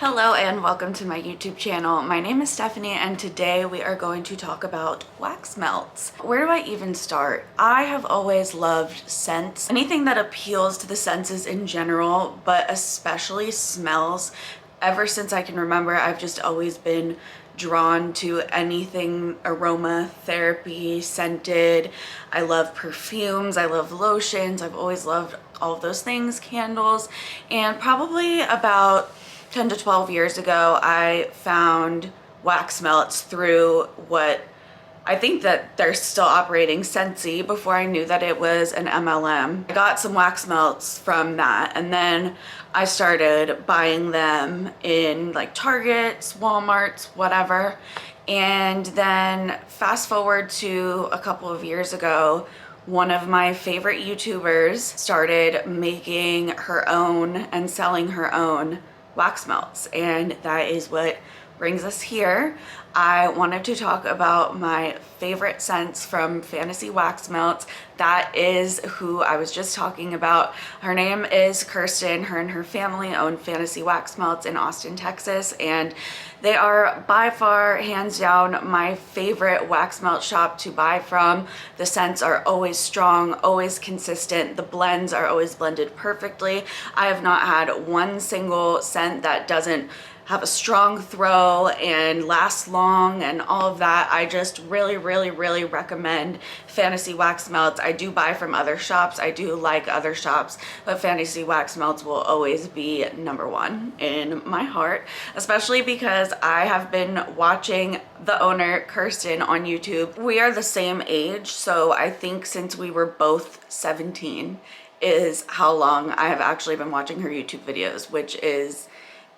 Hello and welcome to my YouTube channel. My name is Stephanie and today we are going to talk about wax melts. Where do I even start? I have always loved scents. Anything that appeals to the senses in general, but especially smells. Ever since I can remember, I've just always been drawn to anything aromatherapy, scented. I love perfumes, I love lotions, I've always loved all of those things, candles, and probably about 10 to 12 years ago, I found wax melts through what I think that they're still operating, Scentsy, before I knew that it was an MLM. I got some wax melts from that, and then I started buying them in like Targets, Walmarts, whatever. And then fast forward to a couple of years ago, one of my favorite YouTubers started making her own and selling her own wax melts, and that is what brings us here. I wanted to talk about my favorite scents from FantasyWaxMelts. That is who I was just talking about. Her name is Kirsten. Her and her family own FantasyWaxMelts in Austin, Texas, and they are by far, hands down, my favorite wax melt shop to buy from. The scents are always strong, always consistent. The blends are always blended perfectly. I have not had one single scent that doesn't have a strong throw and last long and all of that. I just really recommend FantasyWaxMelts. I do buy from other shops. I do like other shops, but FantasyWaxMelts will always be number one in my heart, especially because I have been watching the owner, Kirsten, on YouTube. We are the same age, so I think since we were both 17 is how long I have actually been watching her YouTube videos, which is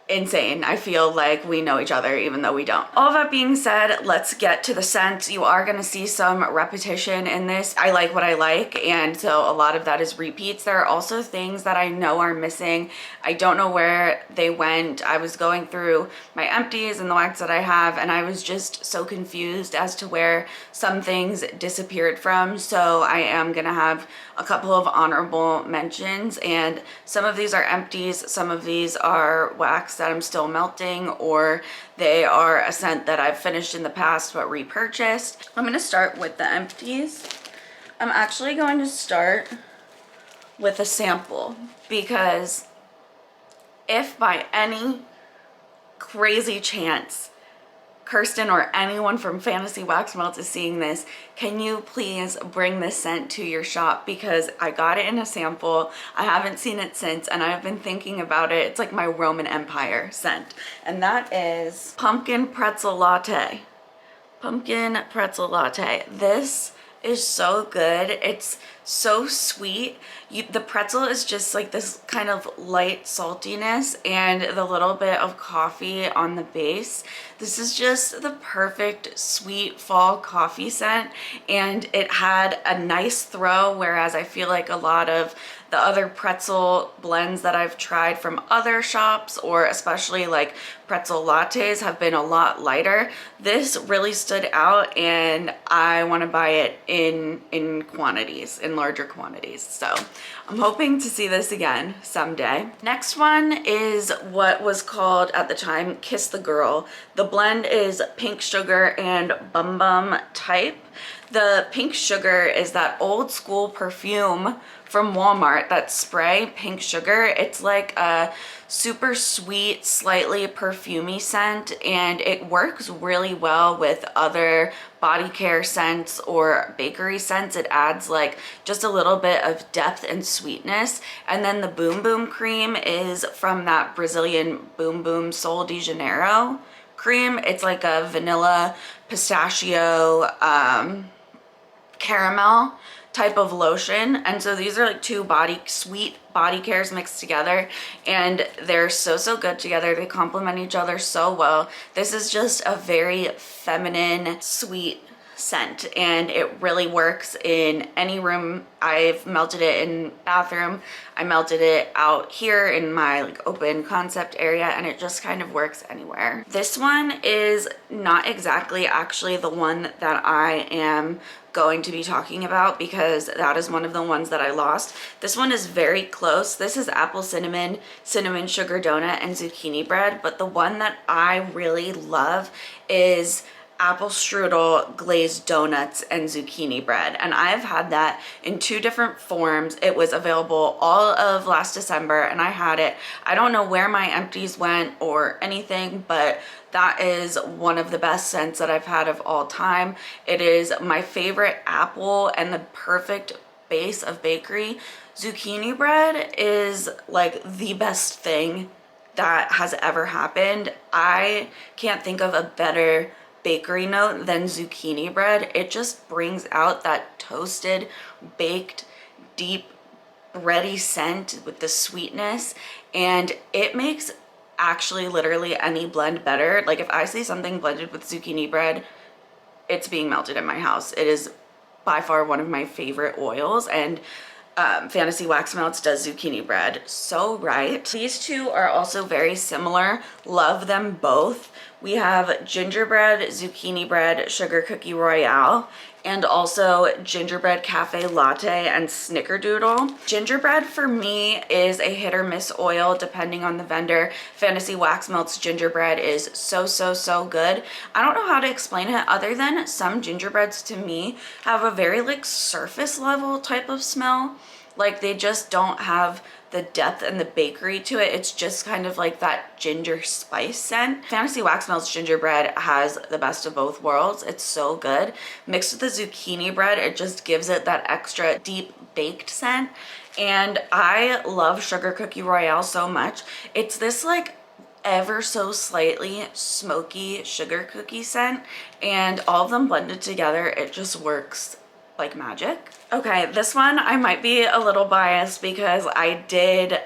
insane. I feel like we know each other even though we don't. All that being said, let's get to the scents. You are going to see some repetition in this. I like what I like, and so a lot of that is repeats. There are also things that I know are missing. I don't know where they went. I was going through my empties and the wax that I have, and I was just so confused as to where some things disappeared from. So I am gonna have a couple of honorable mentions, and some of these are empties, some of these are wax that I'm still melting, or they are a scent that I've finished in the past but repurchased. I'm gonna start with the empties. I'm actually going to start with a sample, because if by any crazy chance Kirsten or anyone from FantasyWaxMelts is seeing this, can you please bring this scent to your shop? Because I got it in a sample. I haven't seen it since, and I've been thinking about it. It's like my Roman Empire scent, and that is Pumpkin Pretzel Latte. Pumpkin Pretzel Latte. This is so good. It's so sweet. The pretzel is just like this kind of light saltiness and the little bit of coffee on the base. This is just the perfect sweet fall coffee scent, and it had a nice throw, whereas I feel like a lot of the other pretzel blends that I've tried from other shops, or especially like pretzel lattes, have been a lot lighter. This really stood out, and I want to buy it in quantities, in larger quantities. So I'm hoping to see this again someday. Next one is what was called at the time Kiss the Girl. The blend is Pink Sugar and Bum Bum Type. The Pink Sugar is that old school perfume from Walmart, that spray Pink Sugar. It's like a super sweet, slightly perfumey scent, and it works really well with other body care scents or bakery scents. It adds like just a little bit of depth and sweetness. And then the Boom Boom cream is from that Brazilian Boom Boom Sol de Janeiro cream. It's like a vanilla pistachio caramel type of lotion, and so these are like two sweet body cares mixed together, and they're so good together. They complement each other so well. This is just a very feminine, sweet scent, and it really works in any room. I've melted it in bathroom, I melted it out here in my like open concept area, and it just kind of works anywhere. This one is not exactly actually the one that I am going to be talking about, because that is one of the ones that I lost. This one is very close. This is apple cinnamon, cinnamon sugar donut, and zucchini bread, but the one that I really love is apple strudel, glazed donuts, and zucchini bread. And I've had that in 2 different forms. It was available all of last December, and I had it. I don't know where my empties went or anything, but that is one of the best scents that I've had of all time. It is my favorite apple and the perfect base of bakery. Zucchini bread is like the best thing that has ever happened. I can't think of a better bakery note than zucchini bread. It just brings out that toasted, baked, deep, bready scent with the sweetness, and it makes actually literally any blend better. Like if I see something blended with zucchini bread, it's being melted in my house. It is by far one of my favorite oils, and Fantasy Wax Melts does zucchini bread so right. These two are also very similar. Love them both. We have gingerbread, zucchini bread, sugar cookie royale, and also gingerbread cafe latte and snickerdoodle. Gingerbread for me is a hit or miss oil depending on the vendor. Fantasy Wax Melts gingerbread is so good. I don't know how to explain it other than some gingerbreads to me have a very like surface level type of smell. Like they just don't have the depth and the bakery to it. It's just kind of like that ginger spice scent. Fantasy Wax Melts gingerbread has the best of both worlds. It's so good. Mixed with the zucchini bread, it just gives it that extra deep baked scent. And I love sugar cookie royale so much. It's this like ever so slightly smoky sugar cookie scent, and all of them blended together, it just works like magic. Okay, this one I might be a little biased because I did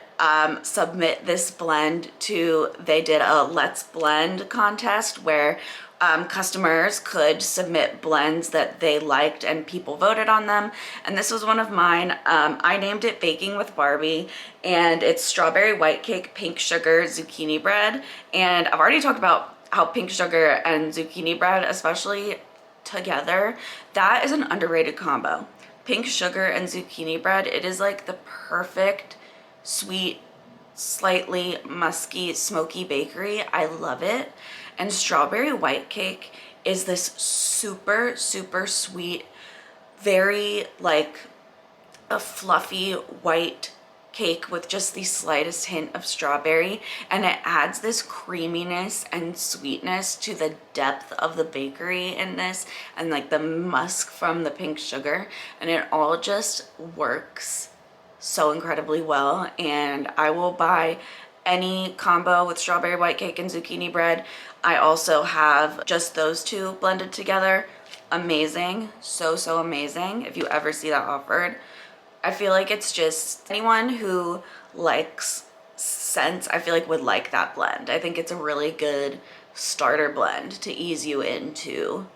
submit this blend to, they did a Let's Blend contest where customers could submit blends that they liked and people voted on them, and this was one of mine. I named it Baking with Barbie, and it's strawberry white cake, pink sugar, zucchini bread. And I've already talked about how pink sugar and zucchini bread, especially together, that is an underrated combo. Pink sugar and zucchini bread, it is like the perfect sweet, slightly musky, smoky bakery. I love it. And strawberry white cake is this super sweet, very like a fluffy white cake with just the slightest hint of strawberry, and it adds this creaminess and sweetness to the depth of the bakery in this, and like the musk from the pink sugar, and it all just works so incredibly well. And I will buy any combo with strawberry white cake and zucchini bread. I also have just those two blended together. Amazing, so amazing. If you ever see that offered, I feel like it's just anyone who likes scents, I feel like would like that blend. I think it's a really good starter blend to ease you into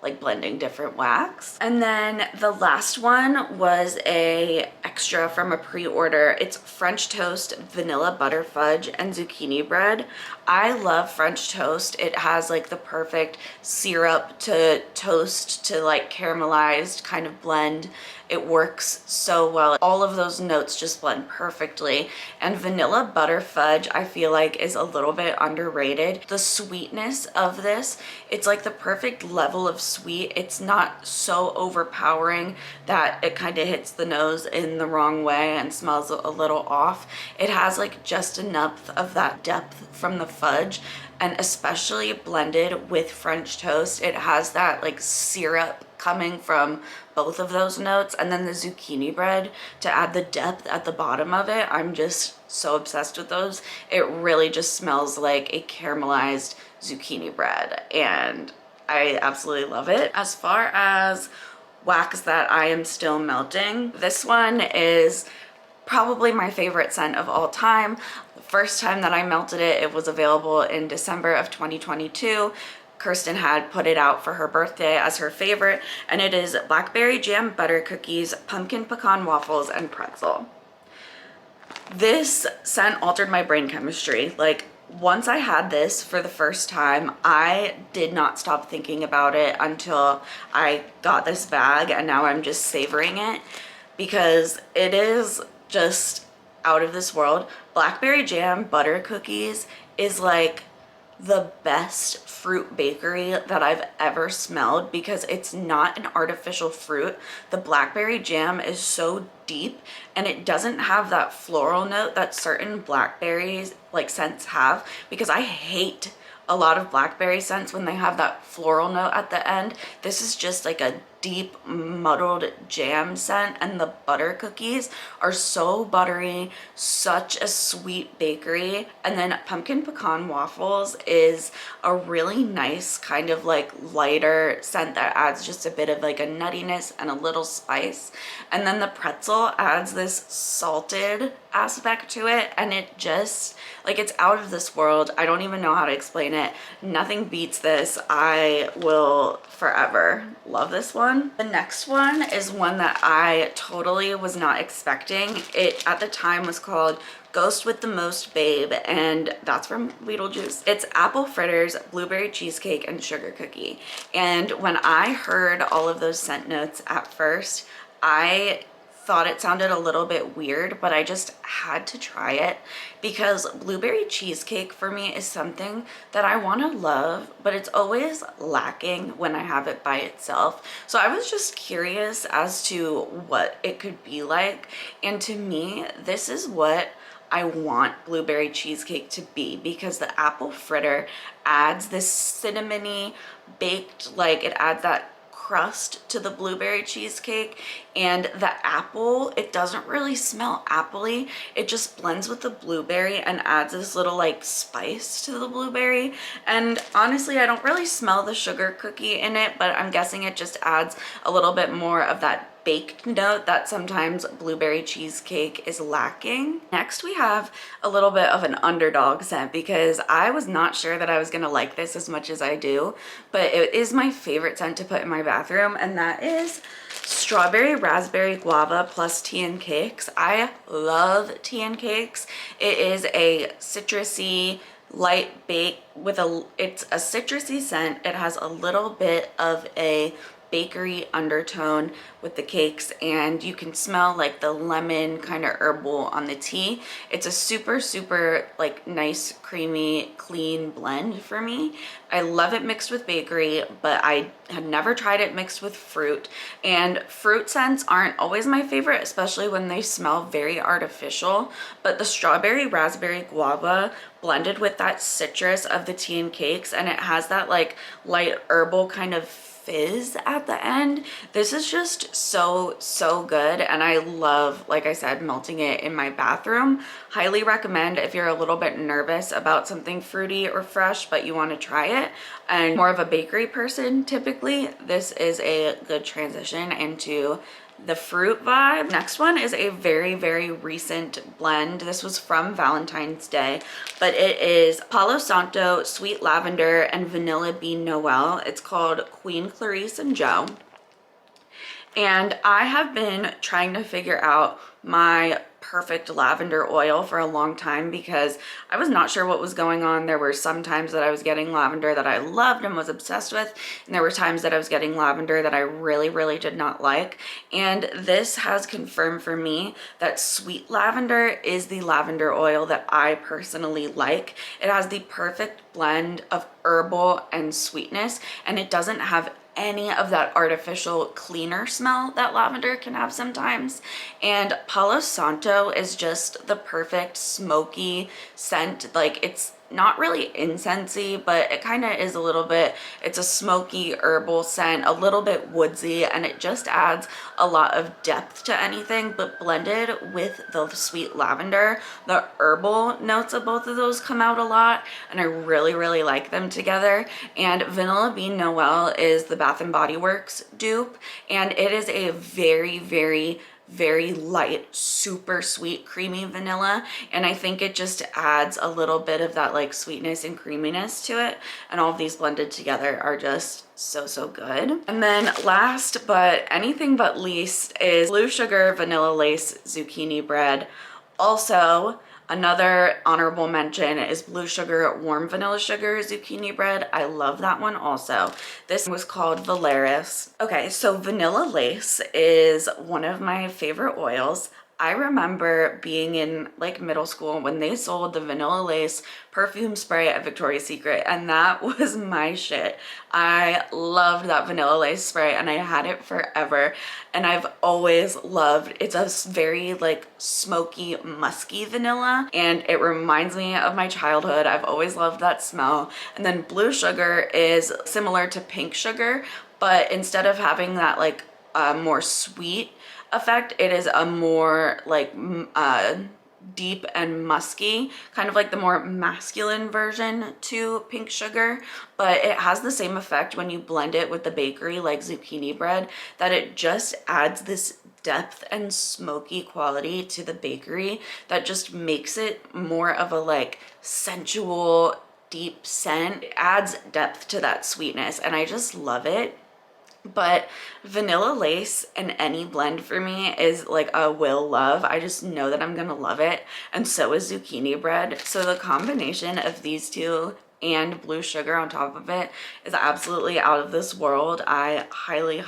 like blending different wax. And then the last one was a extra from a pre-order. It's French toast, vanilla butter fudge, and zucchini bread. I love French toast. It has like the perfect syrup to toast to like caramelized kind of blend. It works so well. All of those notes just blend perfectly. And vanilla butter fudge, I feel like, is a little bit underrated. The sweetness of this, it's like the perfect level of sweet. It's not so overpowering that it kind of hits the nose in the wrong way and smells a little off. It has like just enough of that depth from the fudge, and especially blended with French toast, it has that like syrup coming from both of those notes, and then the zucchini bread to add the depth at the bottom of it. I'm just so obsessed with those. It really just smells like a caramelized zucchini bread, and I absolutely love it. As far as wax that I am still melting, this one is probably my favorite scent of all time. The first time that I melted it, it was available in December of 2022. Kirsten had put it out for her birthday as her favorite, and it is blackberry jam butter cookies, pumpkin pecan waffles, and pretzel. This scent altered my brain chemistry. Like, once I had this for the first time, I did not stop thinking about it until I got this bag, and now I'm just savoring it because it is just out of this world. Blackberry jam butter cookies is like the best fruit bakery that I've ever smelled because it's not an artificial fruit. The blackberry jam is so deep and it doesn't have that floral note that certain blackberries like scents have, because I hate a lot of blackberry scents when they have that floral note at the end. This is just like a deep muddled jam scent, and the butter cookies are so buttery, such a sweet bakery. And then pumpkin pecan waffles is a really nice kind of like lighter scent that adds just a bit of like a nuttiness and a little spice. And then the pretzel adds this salted aspect to it, and it just like, it's out of this world. I don't even know how to explain it. Nothing beats this. I will forever love this one. The next one is one that I totally was not expecting. It at the time was called Ghost with the Most Babe, and that's from Beetlejuice. It's apple fritters, blueberry cheesecake, and sugar cookie. And when I heard all of those scent notes at first, I thought it sounded a little bit weird, but I just had to try it because blueberry cheesecake for me is something that I want to love, but it's always lacking when I have it by itself. So I was just curious as to what it could be like, and to me, this is what I want blueberry cheesecake to be, because the apple fritter adds this cinnamony baked, like it adds that crust to the blueberry cheesecake, and the apple, it doesn't really smell appley. It just blends with the blueberry and adds this little like spice to the blueberry. And honestly, I don't really smell the sugar cookie in it, but I'm guessing it just adds a little bit more of that baked note that sometimes blueberry cheesecake is lacking. Next, we have a little bit of an underdog scent because I was not sure that I was gonna like this as much as I do, but it is my favorite scent to put in my bathroom, and that is strawberry raspberry guava plus tea and cakes. I love tea and cakes. It is a citrusy light bake with it's a citrusy scent. It has a little bit of a bakery undertone with the cakes, and you can smell like the lemon kind of herbal on the tea. It's a super like nice, creamy, clean blend for me. I love it mixed with bakery, but I had never tried it mixed with fruit, and fruit scents aren't always my favorite, especially when they smell very artificial. But the strawberry raspberry guava blended with that citrus of the tea and cakes, and it has that like light herbal kind of fizz at the end. This is just so good, and I love, like I said, melting it in my bathroom. Highly recommend if you're a little bit nervous about something fruity or fresh but you want to try it and more of a bakery person. Typically this is a good transition into the fruit vibe. Next one is a very recent blend. This was from Valentine's Day, but it is Palo Santo, Sweet Lavender, and Vanilla Bean Noel. It's called Queen Clarice and Joe. And I have been trying to figure out my perfect lavender oil for a long time because I was not sure what was going on. There were some times that I was getting lavender that I loved and was obsessed with, and there were times that I was getting lavender that I really did not like. And this has confirmed for me that sweet lavender is the lavender oil that I personally like. It has the perfect blend of herbal and sweetness, and it doesn't have any of that artificial cleaner smell that lavender can have sometimes. And Palo Santo is just the perfect smoky scent. Like, it's not really incensey, but it kind of is a little bit. It's a smoky herbal scent, a little bit woodsy, and it just adds a lot of depth to anything. But blended with the sweet lavender, the herbal notes of both of those come out a lot, and I really like them together. And Vanilla Bean Noel is the Bath and Body Works dupe, and it is a very very light, super sweet, creamy vanilla. And I think it just adds a little bit of that like sweetness and creaminess to it. And all of these blended together are just so good. And then last but anything but least is Blue Sugar Vanilla Lace Zucchini Bread. Also, another honorable mention is Blue Sugar Warm Vanilla Sugar Zucchini Bread. I love that one also. This was called Valeris. Okay, so Vanilla Lace is one of my favorite oils. I remember being in like middle school when they sold the Vanilla Lace perfume spray at Victoria's Secret, and that was my shit. I loved that Vanilla Lace spray and I had it forever, and I've always loved, it's a very like smoky, musky vanilla, and it reminds me of my childhood. I've always loved that smell. And then Blue Sugar is similar to Pink Sugar, but instead of having that like more sweet effect, it is a more like deep and musky, kind of like the more masculine version to Pink Sugar, but it has the same effect when you blend it with the bakery like zucchini bread, that it just adds this depth and smoky quality to the bakery that just makes it more of a like sensual, deep scent. It adds depth to that sweetness and I just love it. But Vanilla Lace in any blend for me is like a will love. I just know that I'm gonna love it, and so is zucchini bread. So the combination of these two and Blue Sugar on top of it is absolutely out of this world. I highly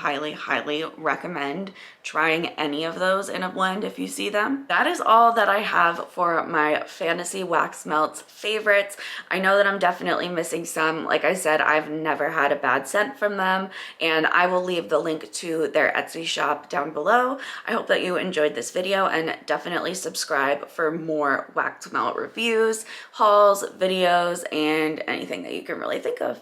recommend trying any of those in a blend if you see them. That is all that I have for my Fantasy Wax Melts favorites. I know that I'm definitely missing some. Like I said, I've never had a bad scent from them, and I will leave the link to their Etsy shop down below. I hope that you enjoyed this video, and definitely subscribe for more wax melt reviews, hauls, videos, and anything that you can really think of.